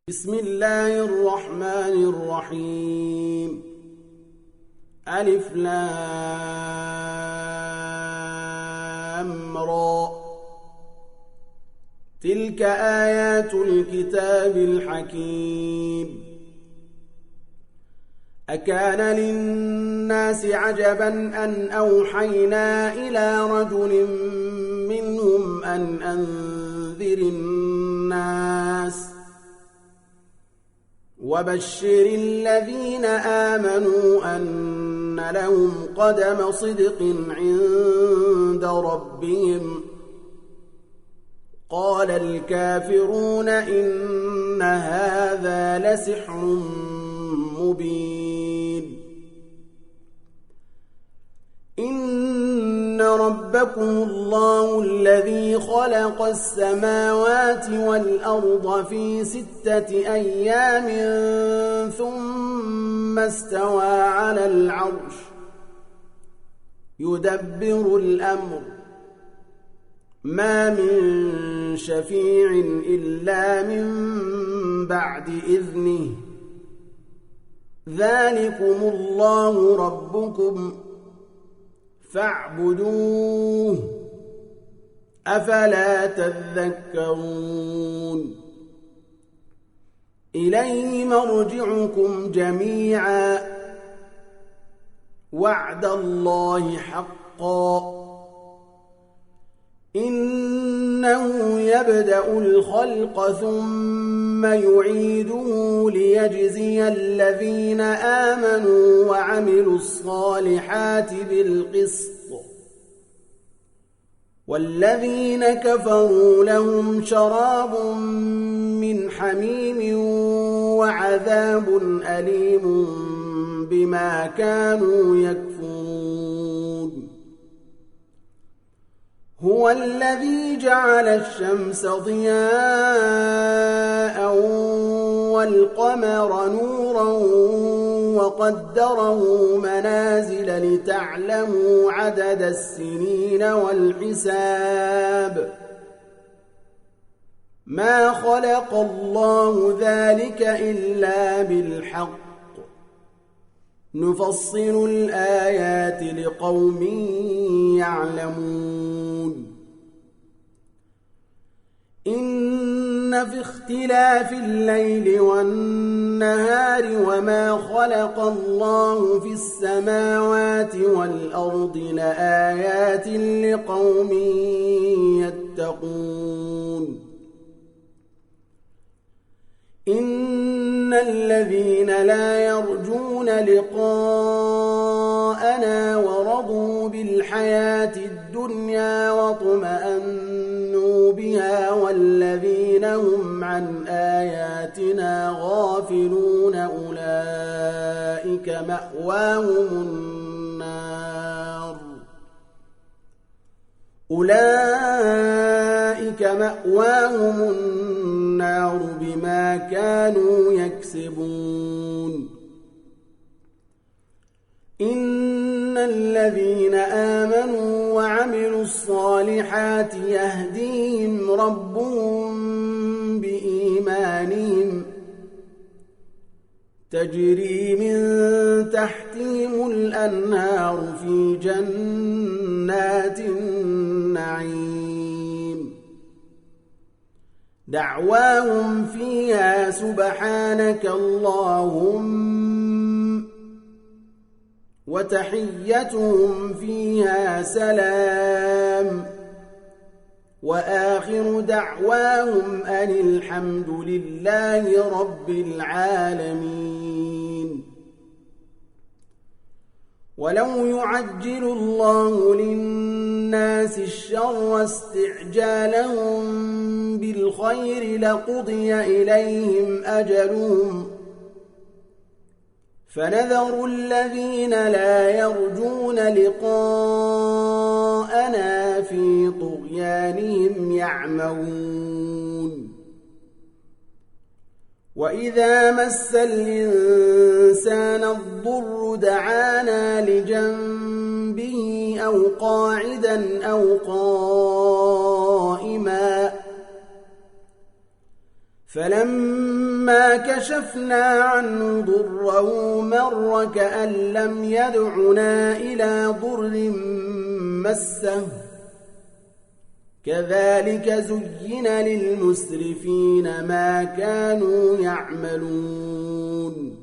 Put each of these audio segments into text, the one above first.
بسم الله الرحمن الرحيم. ألف لام را. تلك آيات الكتاب الحكيم. أكان للناس عجبا أن أوحينا إلى رجل منهم أن أنذر الناس وبشر الذين آمنوا أن لهم قدم صدق عند ربهم. قال الكافرون إن هذا لسحر مبين. إن ربكم الله الذي خلق السماوات والأرض في 6 أيام ثم استوى على العرش يدبر الأمر ما من شفيع إلا من بعد إذنه. ذلكم الله ربكم فاعبدوه أفلا تذكرون. إليه مرجعكم جميعا وعد الله حقا. إنه يبدأ الخلق ثم يعيده ليجزي الذين آمنوا وعملوا الصالحات بالقسط والذين كفروا لهم شراب من حميم وعذاب أليم بما كانوا يكفرون. هو الذي جعل الشمس ضياء والقمر نورا وقدره منازل لتعلموا عدد السنين والحساب. ما خلق الله ذلك إلا بالحق. نفصل الآيات لقوم يعلمون. إن في اختلاف الليل والنهار وما خلق الله في السماوات والأرض لآيات لقوم يتقون. إن الذين لا يرجون لقاءنا ورضوا بالحياة الدنيا واطمأنوا بها والذين هم عن آياتنا غافلون أولئك مأواهم النار بما كانوا يكسبون. إن الذين آمنوا وعملوا الصالحات يهديهم ربهم بإيمانهم تجري من تحتهم الأنهار في جنات النعيم. دعواهم فيها سبحانك اللهم وتحيتهم فيها سلام وآخر دعواهم أن الحمد لله رب العالمين. ولو يعجل الله للناس الشر استعجالهم بالخير لقضي إليهم أجلهم فنذر الذين لا يرجون لقاءنا في طغيانهم يعمهون. وإذا مس الإنسان الضر دعانا لجنبه أو قاعدا أو قائما فلما فلما كشفنا عنه ضره مر كأن لم يدعنا إلى ضر مسه كذلك زين للمسرفين ما كانوا يعملون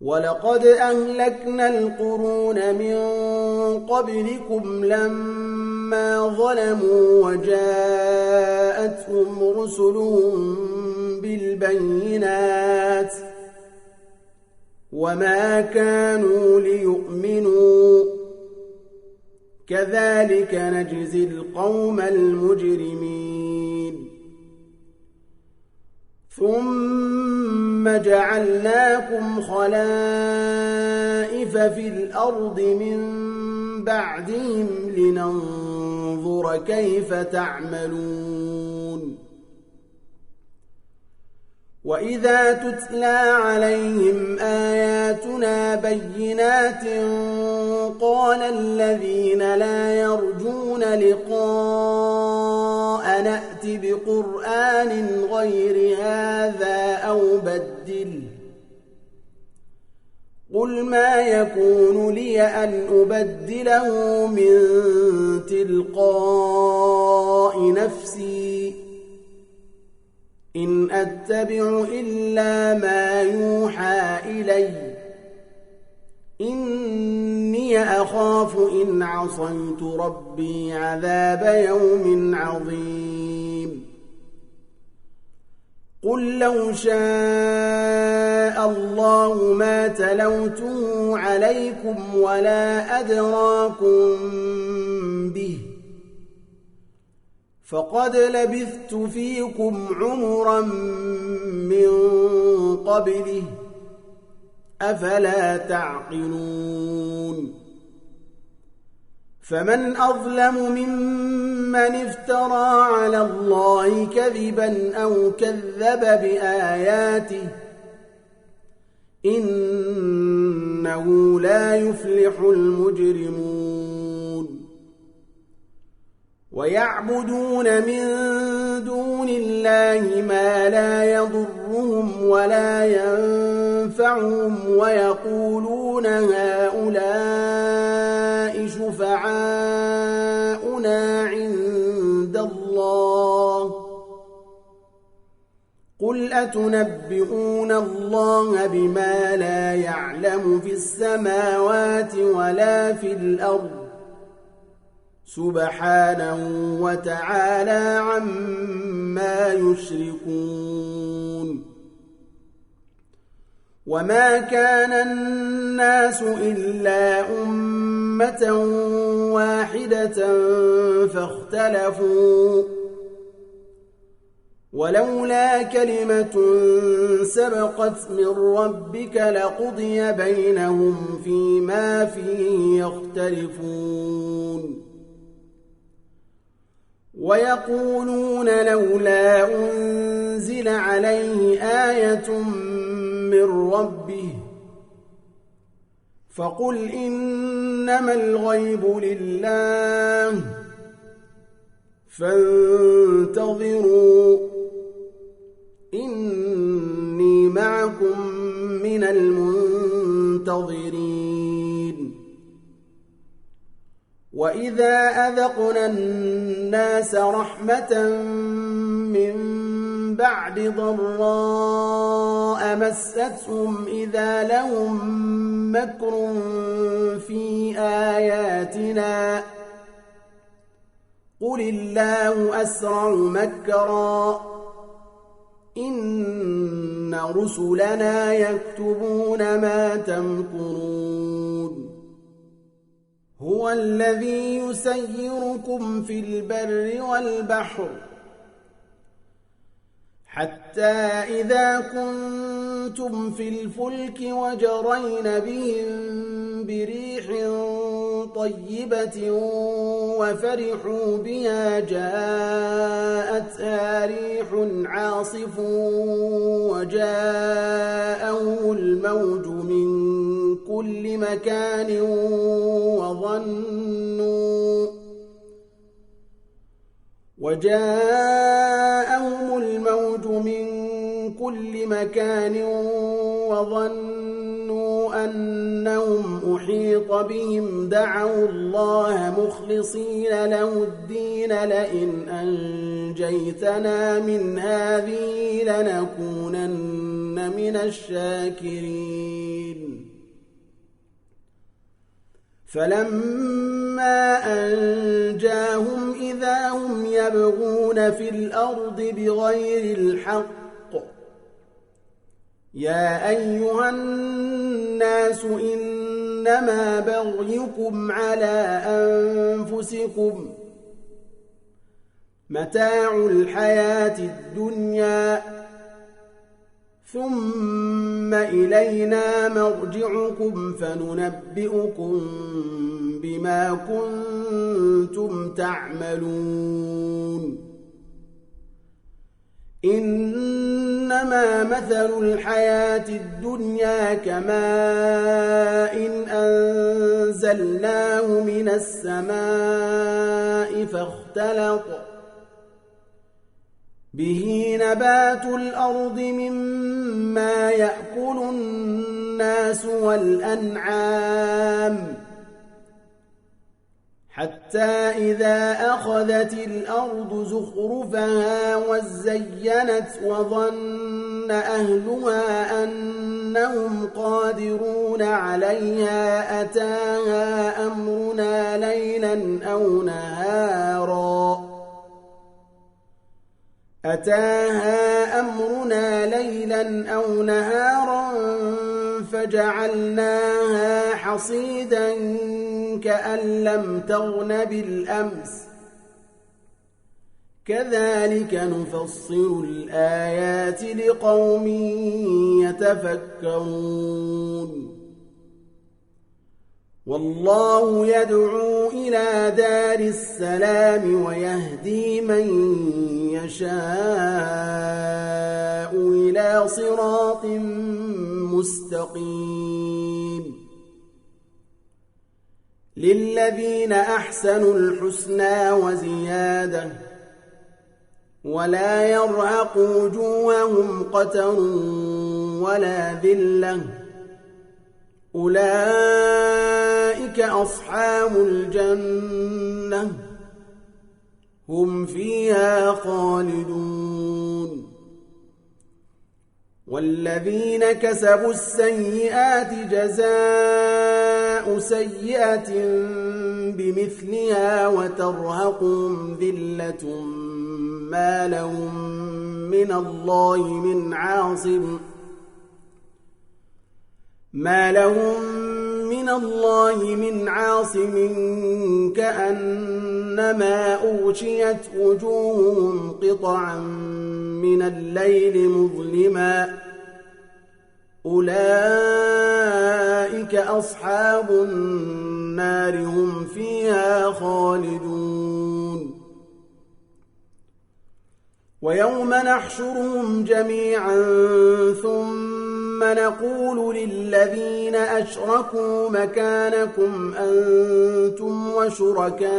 ولقد أهلكنا القرون من قبلكم لما ظلموا وجاءتهم رسلهم بالبينات وما كانوا ليؤمنوا كذلك نجزي القوم المجرمين ثم جعلناكم خلائف في الأرض من بعدهم لننظر كيف تعملون وإذا تتلى عليهم آياتنا بينات قال الذين لا يرجون لقاء نأت بقرآن غير هذا أو بدل قل ما يكون لي أن أبدله من تلقاء نفسي إن أتبع إلا ما يوحى إلي إني أخاف إن عصيت ربي عذاب يوم عظيم قل لو شاء الله ما تلوته عليكم ولا أدراكم به فقد لبثت فيكم عمرا من قبله أفلا تعقلون فمن أظلم ممن افترى على الله كذبا أو كذب بآياته إنه لا يفلح المجرمون ويعبدون من دون الله ما لا يضرهم ولا ينفعهم ويقولون هؤلاء شفعاؤنا عند الله قل أتنبئون الله بما لا يعلم في السماوات ولا في الأرض سبحانه وتعالى عما يشركون وما كان الناس إلا أمة واحدة فاختلفوا ولولا كلمة سبقت من ربك لقضي بينهم فيما فيه يختلفون ويقولون لولا أنزل عليه آية من ربه فقل إنما الغيب لله فانتظروا إني معكم من المنتظرين وإذا أذقنا الناس رحمة من بعد ضراء مستهم إذا لهم مكر في آياتنا قل الله أسرع مكرا إن رسلنا يكتبون ما تمكرون هو الذي يسيركم في البر والبحر حتى إذا كنتم في الفلك وجرين بهم بريح طيبة وفرحوا بها جاءتها ريح عاصف وجاءهم الموج من كل مكان وجاءهم الموج من كل مكان وظنوا أنهم أحيط بهم دعوا الله مخلصين له الدين لئن أنجيتنا من هذه لنكونن من الشاكرين فلما أنجاهم إذا هم يبغون في الأرض بغير الحق يا أيها الناس إنما بغيكم على أنفسكم متاع الحياة الدنيا ثم إلينا مرجعكم فننبئكم بما كنتم تعملون إنما مثل الحياة الدنيا كماء أنزلناه من السماء فاختلط به نبات الأرض مما يأكل الناس والأنعام حتى إذا أخذت الأرض زخرفها وزينت وظن أهلها أنهم قادرون عليها أتاها أمرنا ليلا أو نهارا فجعلناها حصيدا كأن لم تغن بالأمس كذلك نفصل الآيات لقوم يتفكرون والله يدعو إلى دار السلام ويهدي من يشاء إلى صراط مستقيم للذين أحسنوا الحسنى وزيادة ولا يرهق وجوههم قتر ولا ذلة أولئك أصحاب الجنة هم فيها خالدون والذين كسبوا السيئات جزاء سيئة بمثلها وترهقهم ذلة ما لهم من الله من عاصم كأنما أغشيت وجوههم قطعا من الليل مظلما أولئك أصحاب النار هم فيها خالدون ويوم نحشرهم جميعا ثم نقول للذين أشركوا مكانكم أنتم وشركاؤكم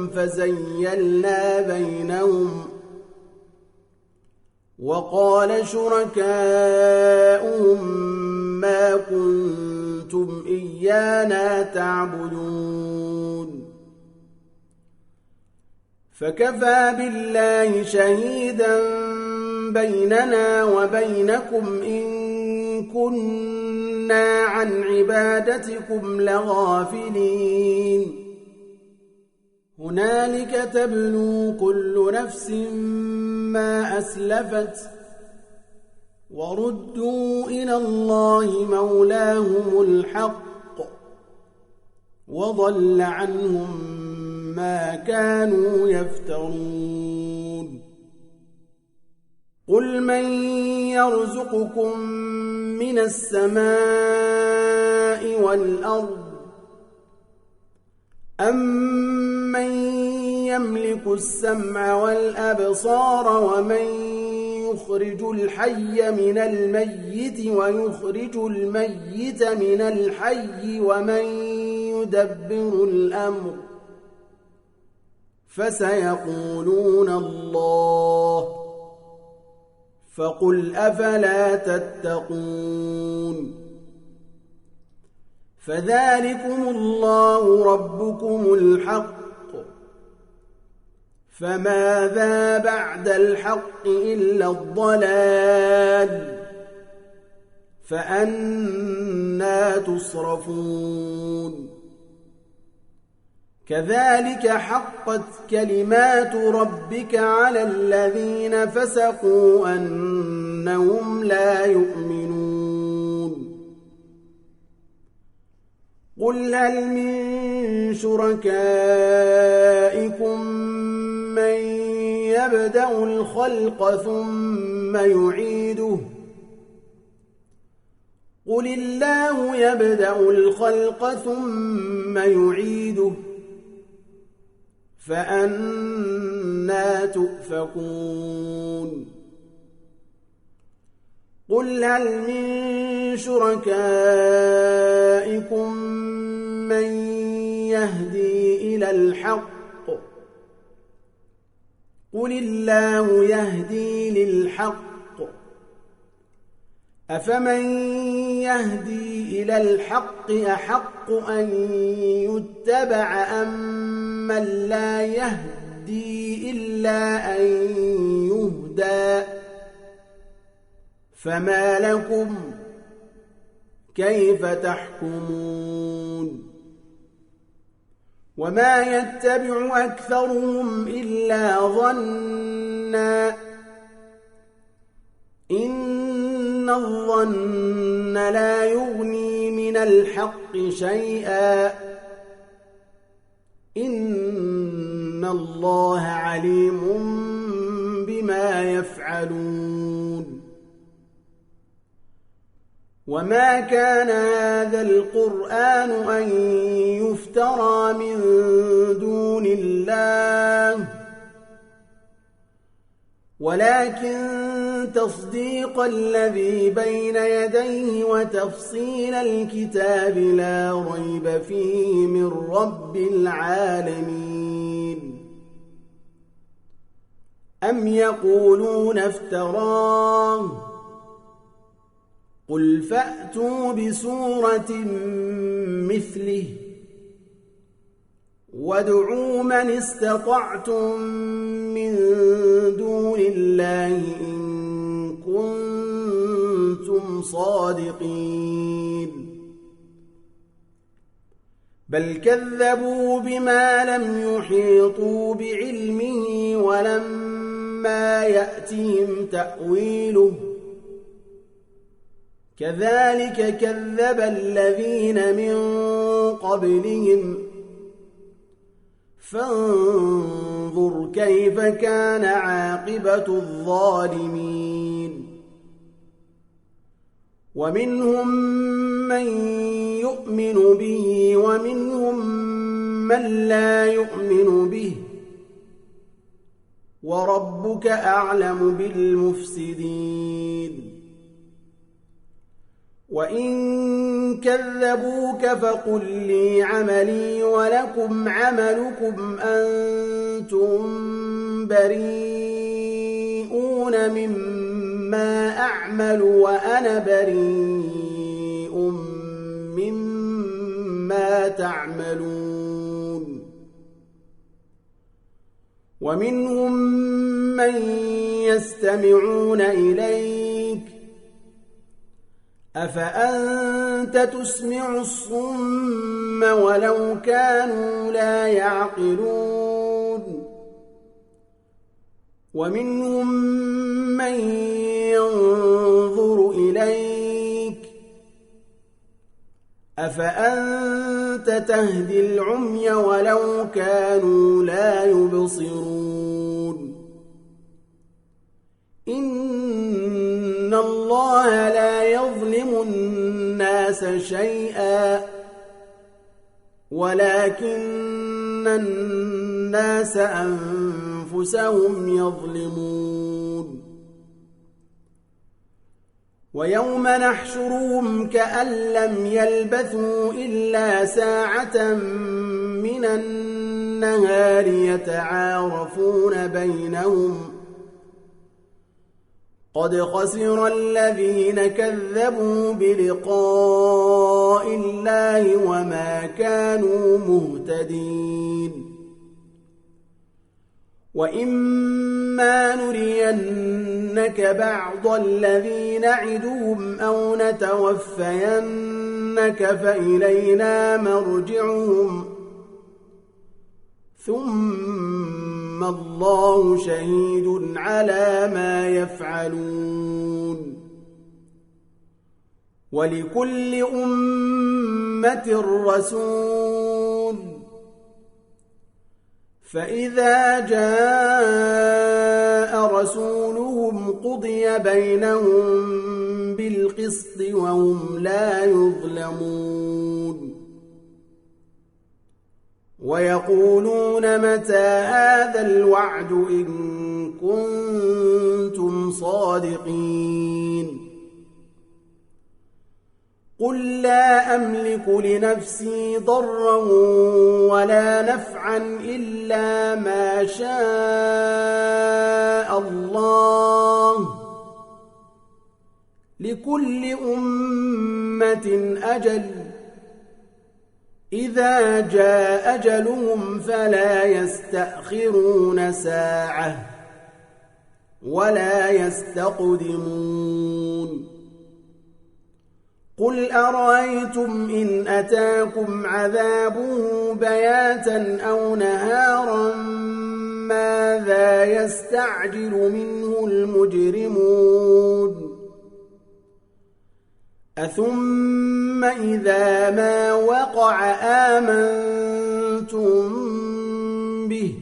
فزيلنا بينهم وقال شركاؤهم ما كنتم إيانا تعبدون فكفى بالله شهيدا بيننا وبينكم إن كنا عن عبادتكم لغافلين هنالك تبلو كل نفس ما أسلفت وردوا إلى الله مولاهم الحق وضل عنهم ما كانوا يفترون قل من يرزقكم من السماء والأرض أمن يملك السمع والأبصار ومن يخرج الحي من الميت ويخرج الميت من الحي ومن يدبر الأمر فسيقولون الله فقل أفلا تتقون فذلكم الله ربكم الحق فماذا بعد الحق إلا الضلال فأنى تصرفون كذلك حقت كلمات ربك على الذين فسقوا أنهم لا يؤمنون قل هل من شركائكم من يبدأ الخلق ثم يعيده قل الله يبدأ الخلق ثم يعيده فأنى تؤفكون قل هل من شركائكم من يهدي إلى الحق قل الله يهدي للحق أفمن يهدي إلى الحق أحق أن يتبع أم من لا يهدي إلا أن يهدى فما لكم كيف تحكمون وما يتبع أكثرهم إلا ظنا إن الظن لا يغني من الحق شيئا إن الله عليم بما يفعلون وما كان هذا القرآن أن يفترى من دون الله ولكن تصديق الذي بين يديه وتفصيل الكتاب لا ريب فيه من رب العالمين أم يقولون افتراه قل فأتوا بسورة مثله وادعوا من استطعتم من دون الله إن كنتم صادقين بل كذبوا بما لم يحيطوا بعلمه ولما يأتهم تأويله كذلك كذب الذين من قبلهم فانظر كيف كان عاقبة الظالمين ومنهم من يؤمن به ومنهم من لا يؤمن به وربك أعلم بالمفسدين وإن كذبوك فقل لي عملي ولكم عملكم أنتم بريئون مما أعمل وأنا بريء مما تعملون ومنهم من يستمعون إليك أفأنت تسمع الصم ولو كانوا لا يعقلون ومنهم من ينظر إليك أفأنت تهدي العمي ولو كانوا لا يبصرون إن الله لا يظلم الناس شيئا ولكن الناس أنفسهم يظلمون ويوم نحشرهم كأن لم يلبثوا إلا ساعة من النهار يتعارفون بينهم قد خسر الذين كذبوا بلقاء الله وما كانوا مهتدين وإما نرينك بعض الذي نعدهم أو نتوفينك فإلينا مرجعهم ثم الله شهيد على ما يفعلون ولكل أمة رسول فإذا جاء رسولهم قضي بينهم بالقسط وهم لا يظلمون ويقولون متى هذا الوعد إن كنتم صادقين قل لا أملك لنفسي ضرا ولا نفعا إلا ما شاء الله لكل أمة أجل إذا جاء أجلهم فلا يستأخرون ساعة ولا يستقدمون قل أرأيتم إن أتاكم عذابه بياتا أو نهارا ماذا يستعجل منه المجرمون أثم إذا ما وقع آمنتم به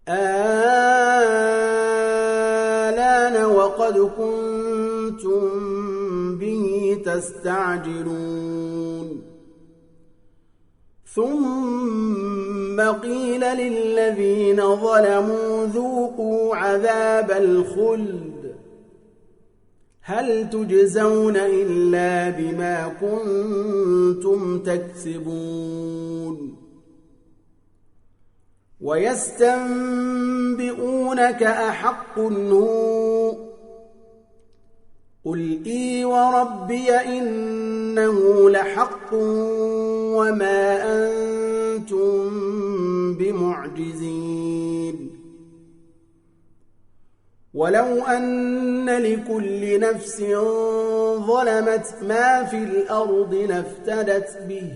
آلان وقد كنتم به تستعجلون ثم قيل للذين ظلموا ذوقوا عذاب الخلد هل تجزون إلا بما كنتم تكسبون ويستنبئونك أحق هو قل إي وربي إنه لحق وما أنتم بمعجزين ولو أن لكل نفس ظلمت ما في الأرض لافتدت به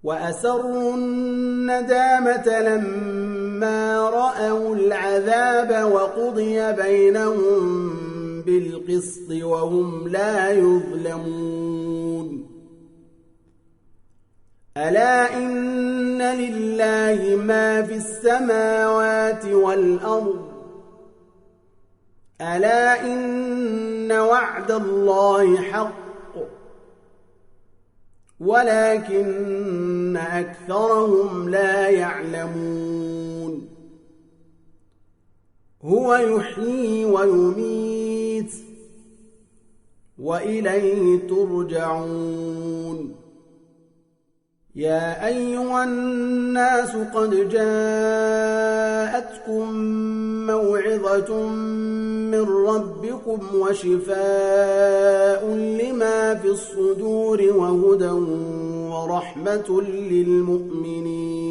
وأسروا الندامة لما رأوا العذاب وقضي بينهم بالقسط وهم لا يظلمون ألا إن لله ما في السماوات والأرض ألا إن وعد الله حق ولكن أكثرهم لا يعلمون هو يحيي ويميت وإليه ترجعون يا أيها الناس قد جاءتكم موعظة من ربكم وشفاء لما في الصدور وهدى ورحمة للمؤمنين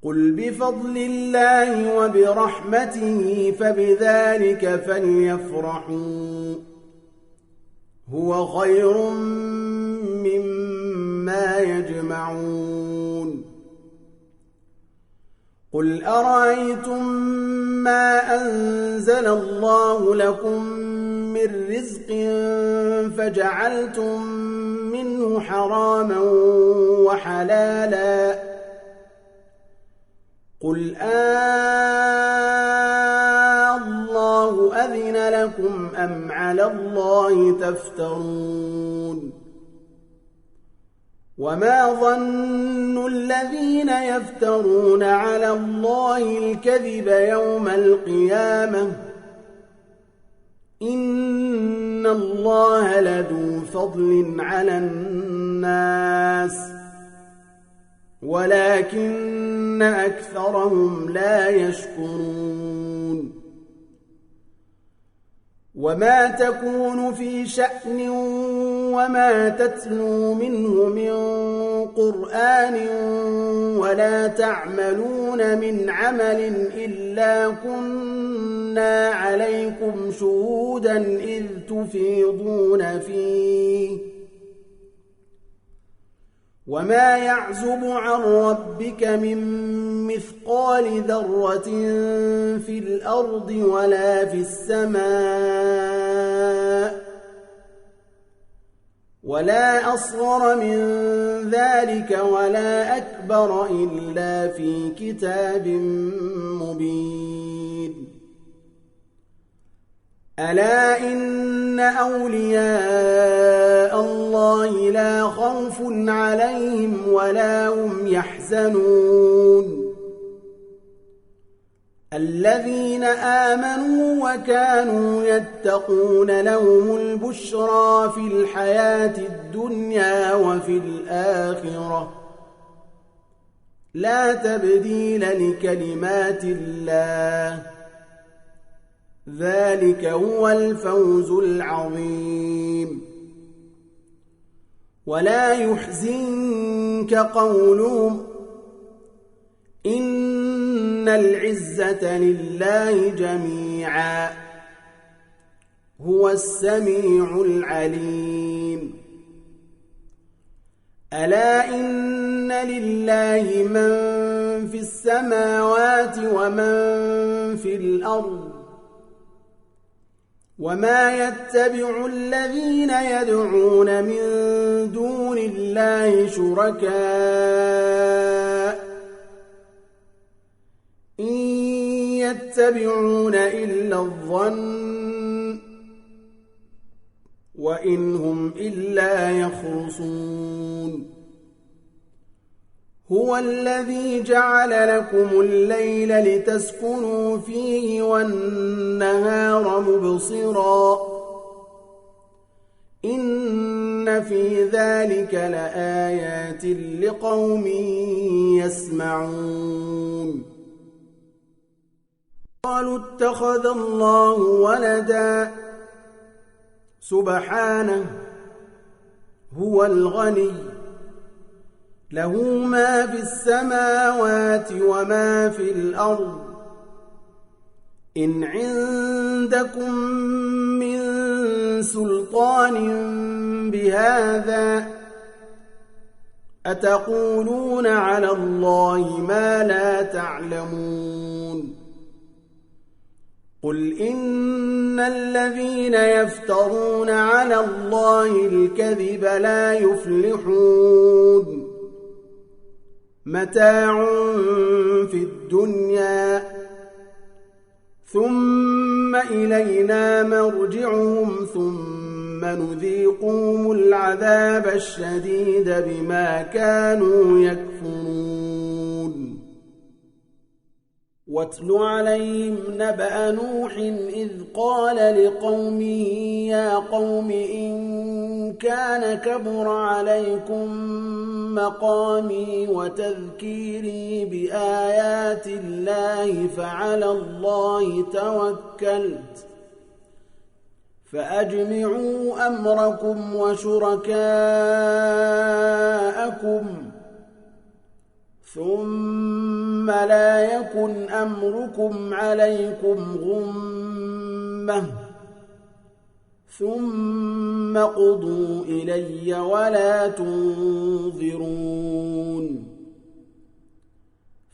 قل بفضل الله وبرحمته فبذلك فليفرحوا هو خير مما يجمعون قل أرأيتم ما أنزل الله لكم من رزق فجعلتم منه حراما وحلالا قل الله أذن لكم أم على الله تفترون وما ظن الذين يفترون على الله الكذب يوم القيامة إن الله لذو فضل على الناس ولكن أكثرهم لا يشكرون وما تكون في شأن وما تتلو منه من قرآن ولا تعملون من عمل إلا كنا عليكم شهودا إذ تفيضون فيه وما يعزب عن ربك من مثقال ذرة في الأرض ولا في السماء ولا أصغر من ذلك ولا أكبر إلا في كتاب مبين ألا إن أولياء الله لا خوف عليهم ولا هم يحزنون الذين آمنوا وكانوا يتقون لهم البشرى في الحياة الدنيا وفي الآخرة لا تبديل لكلمات الله ذلك هو الفوز العظيم ولا يحزنك قولهم إن العزة لله جميعا هو السميع العليم ألا إن لله من في السماوات ومن في الأرض وما يتبع الذين يدعون من دون الله شركاء إن يتبعون إلا الظن وإن هم إلا يخرصون هو الذي جعل لكم الليل لتسكنوا فيه والنهار مبصرا إن في ذلك لآيات لقوم يسمعون قالوا اتخذ الله ولدا سبحانه هو الغني له ما في السماوات وما في الأرض إن عندكم من سلطان بهذا أتقولون على الله ما لا تعلمون قل إن الذين يفترون على الله الكذب لا يفلحون متاع في الدنيا ثم إلينا مرجعهم ثم نذيقهم العذاب الشديد بما كانوا يكفرون واتل عليهم نبأ نوح إذ قال لقومه يا قوم إن كان كبر عليكم مقامي وتذكيري بآيات الله فعلى الله توكلت فأجمعوا أمركم وشركاءكم ثم لا يكن أمركم عليكم غمة ثم قضوا إلي ولا تنظرون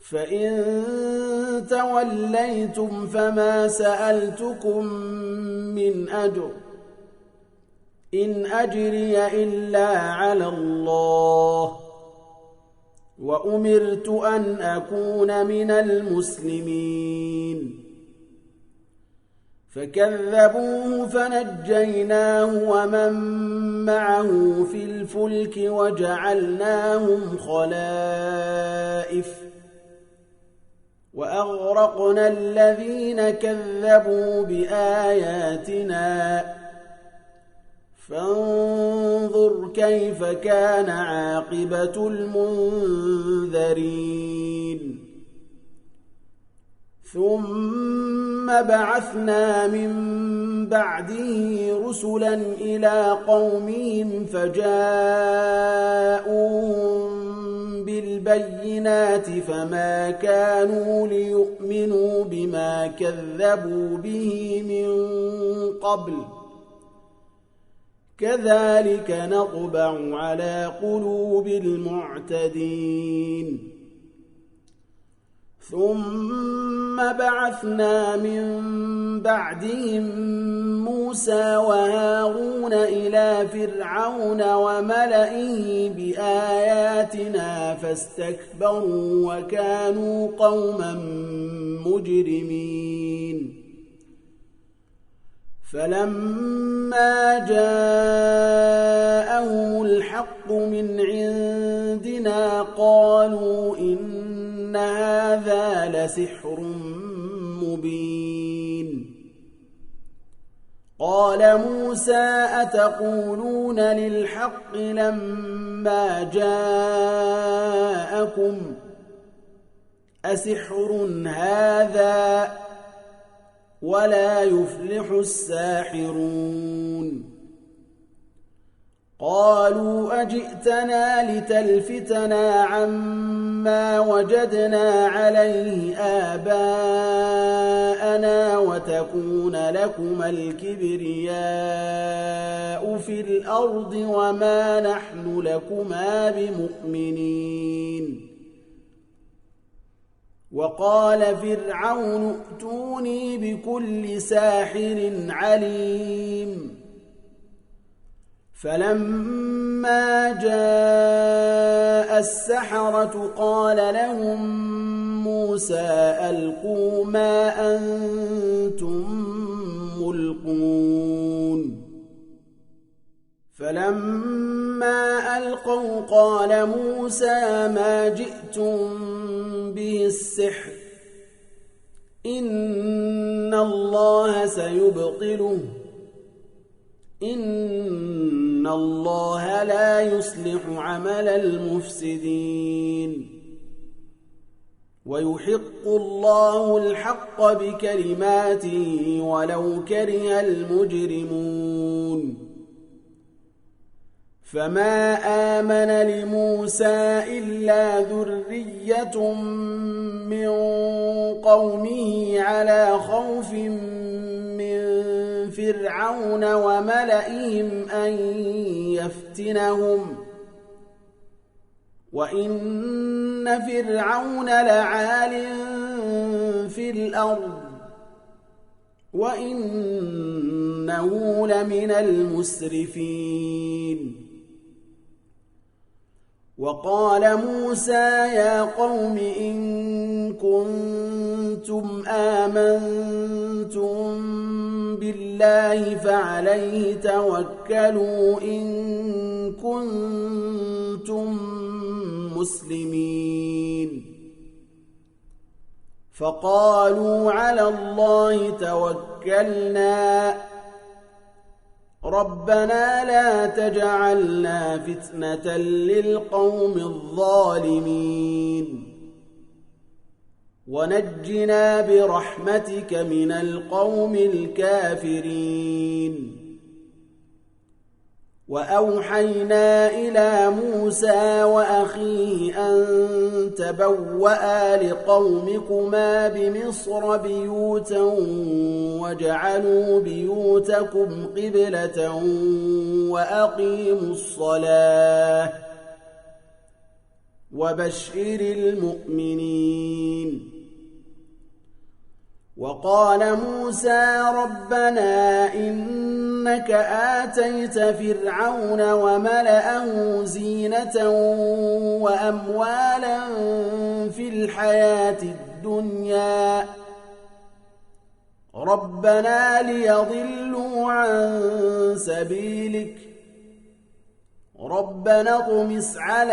فإن توليتم فما سألتكم من أجر إن أجري إلا على الله وأمرت أن أكون من المسلمين فكذبوه فنجيناه ومن معه في الفلك وجعلناهم خلائف وأغرقنا الذين كذبوا بآياتنا فانظر كيف كان عاقبة المنذرين ثم بعثنا من بعده رسلا إلى قومهم فجاءوهم بالبينات فما كانوا ليؤمنوا بما كذبوا به من قبل كذلك نطبع على قلوب المعتدين ثم بعثنا من بعدهم موسى وهارون إلى فرعون وملئه بآياتنا فاستكبروا وكانوا قوما مجرمين فلما جاءهم الحق من عندنا قالوا إن هذا لسحر مبين قال موسى أتقولون للحق لما جاءكم أسحر هذا ولا يفلح الساحرون قالوا أجئتنا لتلفتنا عما وجدنا عليه آباءنا وتكون لكما الكبرياء في الأرض وما نحن لكما بمؤمنين وقال فرعون ائتوني بكل ساحر عليم فلما جاء السحرة قال لهم موسى ألقوا ما أنتم ملقون فلما ألقوا قال موسى ما جئتم به السحر إن الله سيبطله إن الله لا يصلح عمل المفسدين ويحق الله الحق بكلماته ولو كره المجرمون فما آمن لموسى إلا ذرية من قومه على خوف من فرعون وملئهم أن يفتنهم وإن فرعون لعال في الأرض وإنه لمن المسرفين وقال موسى يا قوم إن كنتم آمنتم بالله فعليه توكلوا إن كنتم مسلمين فقالوا على الله توكلنا ربنا لا تجعلنا فتنة للقوم الظالمين ونجنا برحمتك من القوم الكافرين وأوحينا إلى موسى وأخيه أن تبوأ لقومكما بمصر بيوتا واجعلوا بيوتكم قبلة وأقيموا الصلاة وبشر المؤمنين وقال موسى ربنا إنك آتيت فرعون وملأه زينة وأموالا في الحياة الدنيا ربنا ليضلوا عن سبيلك ربنا اطمس على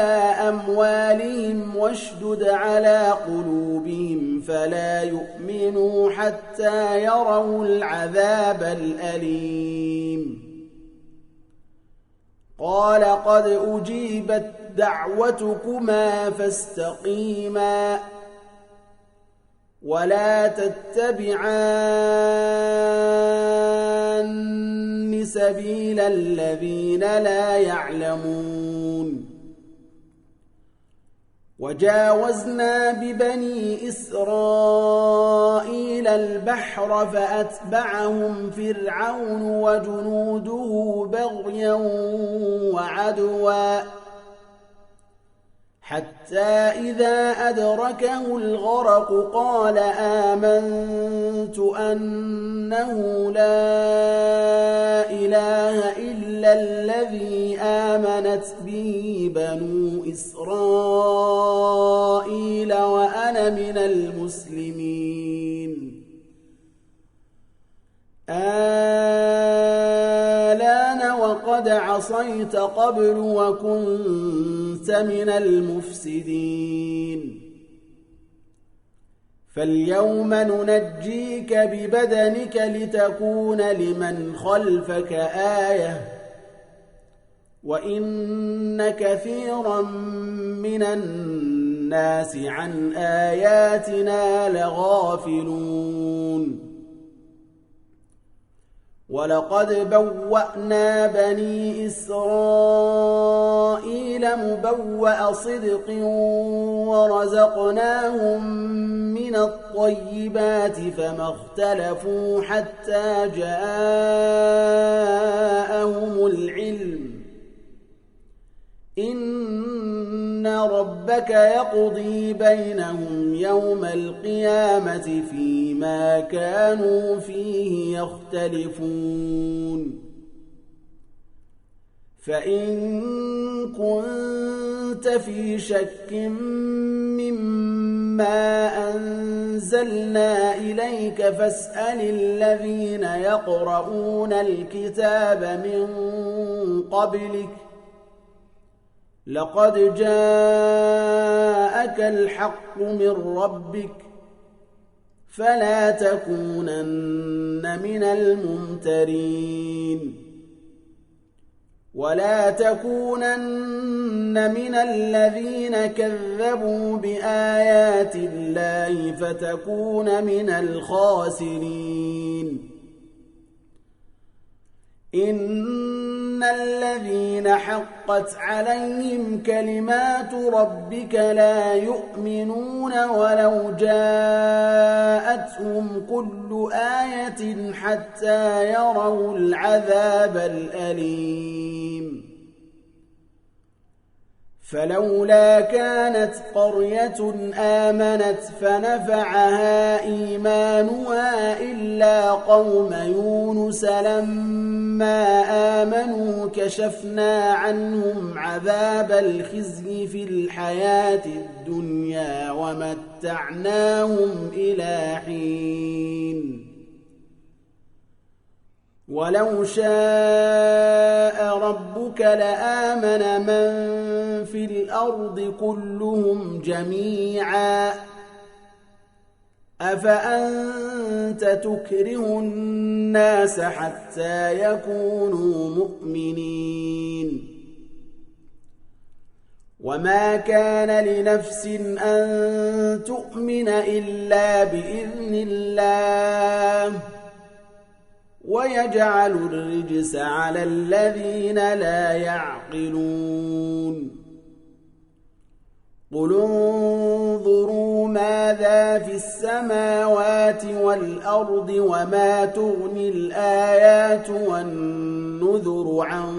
أموالهم واشدد على قلوبهم فلا يؤمنوا حتى يروا العذاب الأليم قال قد أجيبت دعوتكما فاستقيما ولا تتبعان سبيل الذين لا يعلمون وجاوزنا ببني إسرائيل البحر فأتبعهم فرعون وجنوده بغيا وعدوا حتى إذا أدركه الغرق قال آمنت أنه لا إله إلا الذي آمنت به بنو إسرائيل وأنا من المسلمين الآن وقد عصيت قبل وكنت من المفسدين فاليوم ننجيك ببدنك لتكون لمن خلفك آية وإن كثيرا من الناس عن آياتنا لغافلون ولقد بوأنا بني إسرائيل مبوأ صدق ورزقناهم من الطيبات فما اختلفوا حتى جاءهم العلم إن ربك يقضي بينهم يوم القيامة فيما كانوا فيه يختلفون فإن كنت في شك مما أنزلنا إليك فاسأل الذين يقرؤون الكتاب من قبلك لقد جاءك الحق من ربك فلا تكونن من الممترين ولا تكونن من الذين كذبوا بآيات الله فتكون من الخاسرين إن الذين حقت عليهم كلمات ربك لا يؤمنون ولو جاءتهم كل آية حتى يروا العذاب الأليم فلولا كانت قرية آمنت فنفعها إيمانها إلا قوم يونس لما آمنوا كشفنا عنهم عذاب الخزي في الحياة الدنيا ومتعناهم إلى حين ولو شاء ربك لآمن من في الأرض كلهم جميعا أفأنت تكره الناس حتى يكونوا مؤمنين وما كان لنفس أن تؤمن إلا بإذن الله ويجعل الرجس على الذين لا يعقلون قل انظروا ماذا في السماوات والأرض وما تغني الآيات والنذر عن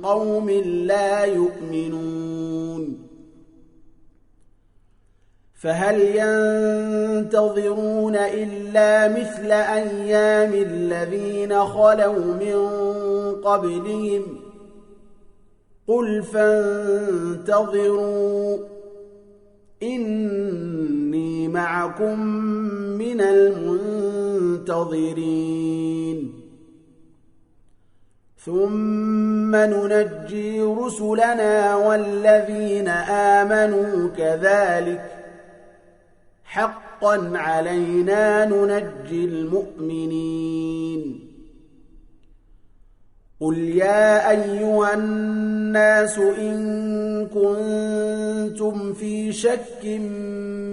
قوم لا يؤمنون فهل ينتظرون إلا مثل أيام الذين خلوا من قبلهم قل فانتظروا إني معكم من المنتظرين ثم ننجي رسلنا والذين آمنوا كذلك حقا علينا ننجي المؤمنين قل يا أيها الناس إن كنتم في شك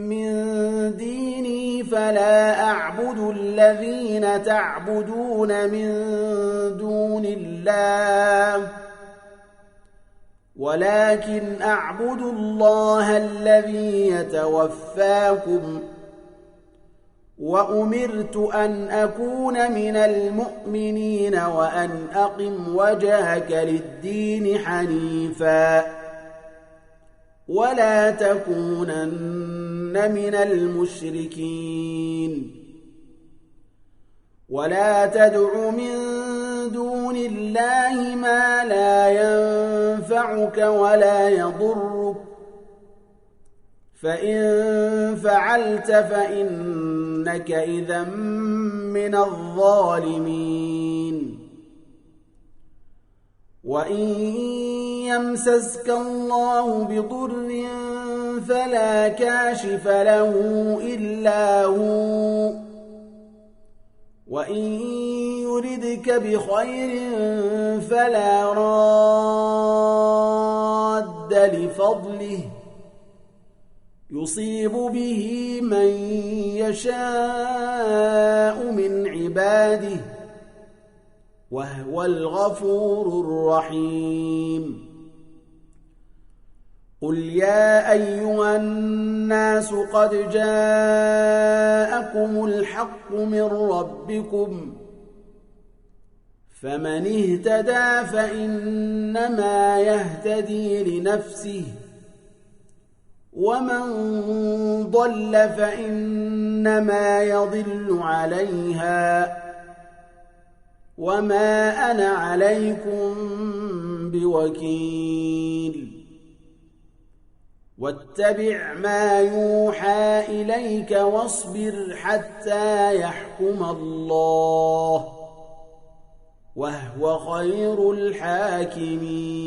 من ديني فلا أعبد الذين تعبدون من دون الله ولكن أعبد الله الذي يتوفاكم وأمرت أن أكون من المؤمنين وأن أقم وجهك للدين حنيفا ولا تكونن من المشركين ولا تدع من دون الله ما لا ينفعك ولا يضرك فإن فعلت فإنك إذا من الظالمين وإن يمسسك الله بضر فلا كاشف له إلا هو وإن يردك بخير فلا راد لفضله يصيب به من يشاء من عباده وهو الغفور الرحيم قل يا أيها الناس قد جاءكم الحق من ربكم فمن اهتدى فإنما يهتدي لنفسه ومن ضل فإنما يضل عليها وما أنا عليكم بوكيل واتبع ما يوحى إليك واصبر حتى يحكم الله وهو خير الحاكمين